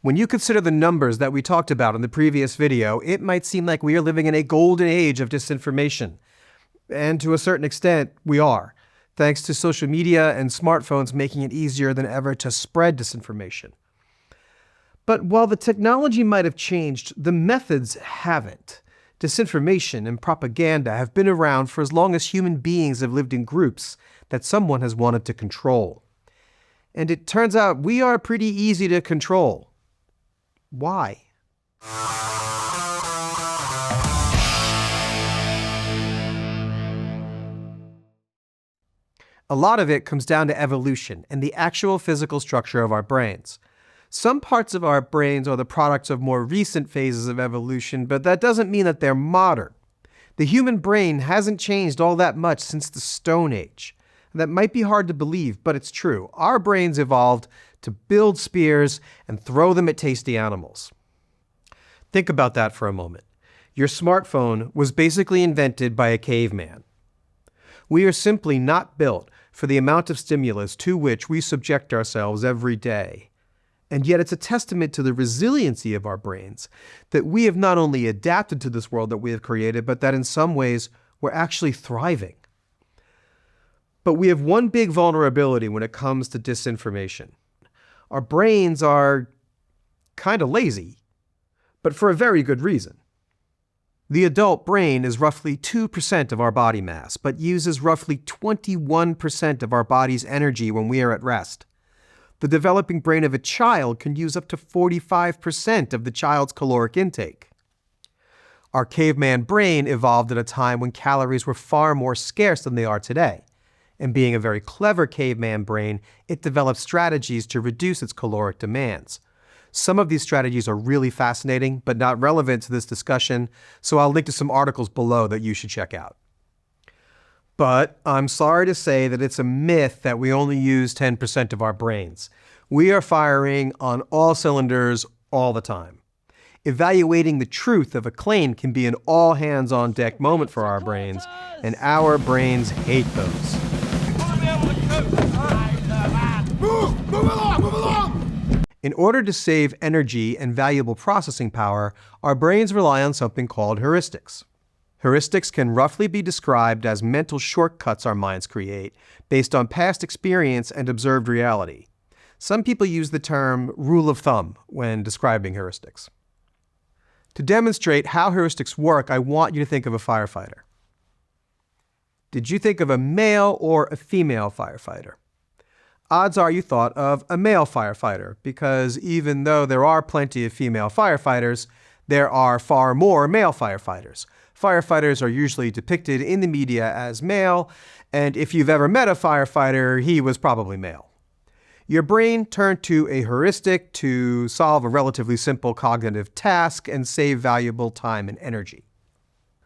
When you consider the numbers that we talked about in the previous video, it might seem like we are living in a golden age of disinformation. And to a certain extent, we are, thanks to social media and smartphones making it easier than ever to spread disinformation. But while the technology might have changed, the methods haven't. Disinformation and propaganda have been around for as long as human beings have lived in groups that someone has wanted to control. And it turns out we are pretty easy to control. Why? A lot of it comes down to evolution and the actual physical structure of our brains. Some parts of our brains are the products of more recent phases of evolution, but that doesn't mean that they're modern. The human brain hasn't changed all that much since the Stone Age. That might be hard to believe, but it's true. Our brains evolved to build spears and throw them at tasty animals. Think about that for a moment. Your smartphone was basically invented by a caveman. We are simply not built for the amount of stimulus to which we subject ourselves every day. And yet it's a testament to the resiliency of our brains that we have not only adapted to this world that we have created, but that in some ways we're actually thriving. But we have one big vulnerability when it comes to disinformation. Our brains are kind of lazy, but for a very good reason. The adult brain is roughly 2% of our body mass, but uses roughly 21% of our body's energy when we are at rest. The developing brain of a child can use up to 45% of the child's caloric intake. Our caveman brain evolved at a time when calories were far more scarce than they are today. And being a very clever caveman brain, it developed strategies to reduce its caloric demands. Some of these strategies are really fascinating, but not relevant to this discussion, so I'll link to some articles below that you should check out. But I'm sorry to say that it's a myth that we only use 10% of our brains. We are firing on all cylinders all the time. Evaluating the truth of a claim can be an all-hands-on-deck moment for our brains, and our brains hate those. Move along! In order to save energy and valuable processing power, our brains rely on something called heuristics. Heuristics can roughly be described as mental shortcuts our minds create based on past experience and observed reality. Some people use the term rule of thumb when describing heuristics. To demonstrate how heuristics work, I want you to think of a firefighter. Did you think of a male or a female firefighter? Odds are you thought of a male firefighter, because even though there are plenty of female firefighters, there are far more male firefighters. Firefighters are usually depicted in the media as male, and if you've ever met a firefighter, he was probably male. Your brain turned to a heuristic to solve a relatively simple cognitive task and save valuable time and energy.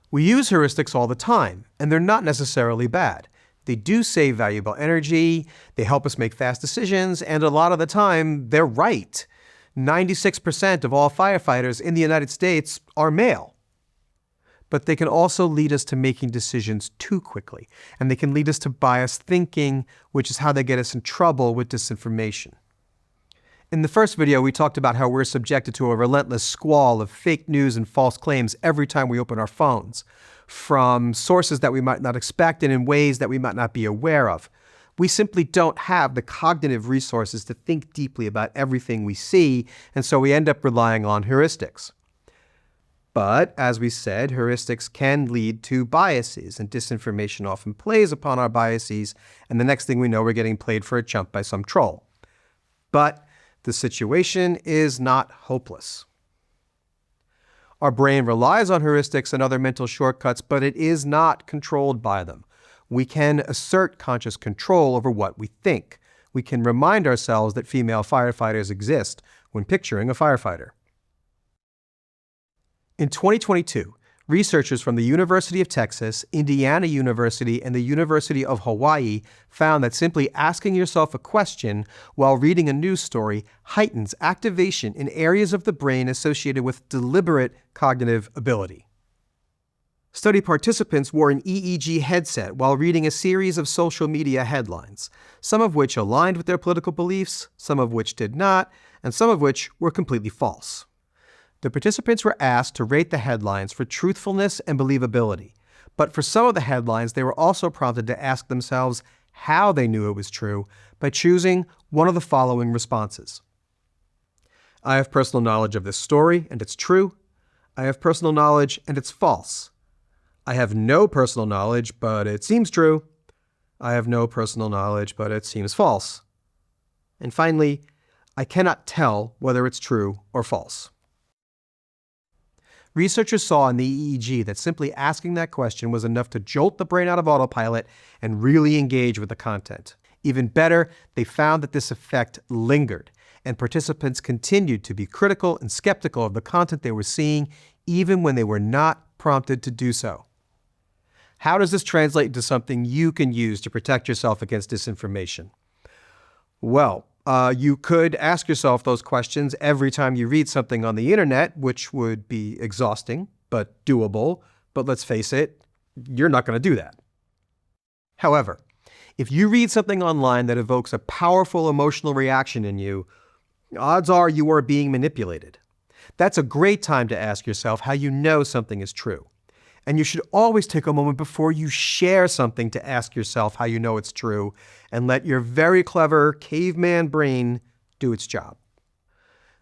We use heuristics all the time, and they're not necessarily bad. They do save valuable energy, they help us make fast decisions, and a lot of the time, they're right. 96% of all firefighters in the United States are male. But they can also lead us to making decisions too quickly, and they can lead us to biased thinking, which is how they get us in trouble with disinformation. In the first video, we talked about how we're subjected to a relentless squall of fake news and false claims every time we open our phones, from sources that we might not expect and in ways that we might not be aware of. We simply don't have the cognitive resources to think deeply about everything we see, and so we end up relying on heuristics. But, as we said, heuristics can lead to biases, and disinformation often plays upon our biases, and the next thing we know, we're getting played for a chump by some troll. But the situation is not hopeless. Our brain relies on heuristics and other mental shortcuts, but it is not controlled by them. We can assert conscious control over what we think. We can remind ourselves that female firefighters exist when picturing a firefighter. In 2022, researchers from the University of Texas, Indiana University, and the University of Hawaii found that simply asking yourself a question while reading a news story heightens activation in areas of the brain associated with deliberate cognitive ability. Study participants wore an EEG headset while reading a series of social media headlines, some of which aligned with their political beliefs, some of which did not, and some of which were completely false. The participants were asked to rate the headlines for truthfulness and believability, but for some of the headlines, they were also prompted to ask themselves how they knew it was true by choosing one of the following responses. I have personal knowledge of this story, and it's true. I have personal knowledge, and it's false. I have no personal knowledge, but it seems true. I have no personal knowledge, but it seems false. And finally, I cannot tell whether it's true or false. Researchers saw in the EEG that simply asking that question was enough to jolt the brain out of autopilot and really engage with the content. Even better, they found that this effect lingered, and participants continued to be critical and skeptical of the content they were seeing, even when they were not prompted to do so. How does this translate into something you can use to protect yourself against disinformation? Well, you could ask yourself those questions every time you read something on the internet, which would be exhausting, but doable. But let's face it, you're not going to do that. However, if you read something online that evokes a powerful emotional reaction in you, odds are you are being manipulated. That's a great time to ask yourself how you know something is true. And you should always take a moment before you share something to ask yourself how you know it's true, and let your very clever caveman brain do its job.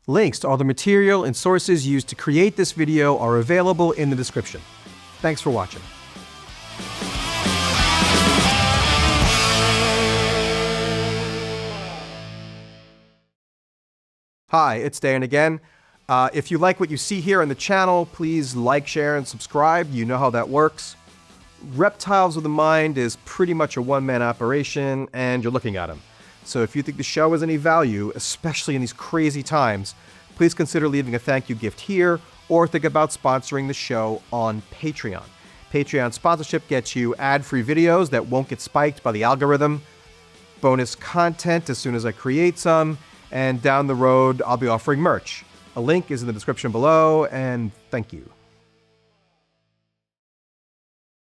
Links to all the material and sources used to create this video are available in the description. Thanks for watching. Hi, it's Dan again. If you like what you see here on the channel, please like, share, and subscribe. You know how that works. Reptiles of the Mind is pretty much a one-man operation, and you're looking at him. So if you think the show has any value, especially in these crazy times, please consider leaving a thank you gift here, or think about sponsoring the show on Patreon. Patreon sponsorship gets you ad-free videos that won't get spiked by the algorithm, bonus content as soon as I create some, and down the road, I'll be offering merch. A link is in the description below, and thank you.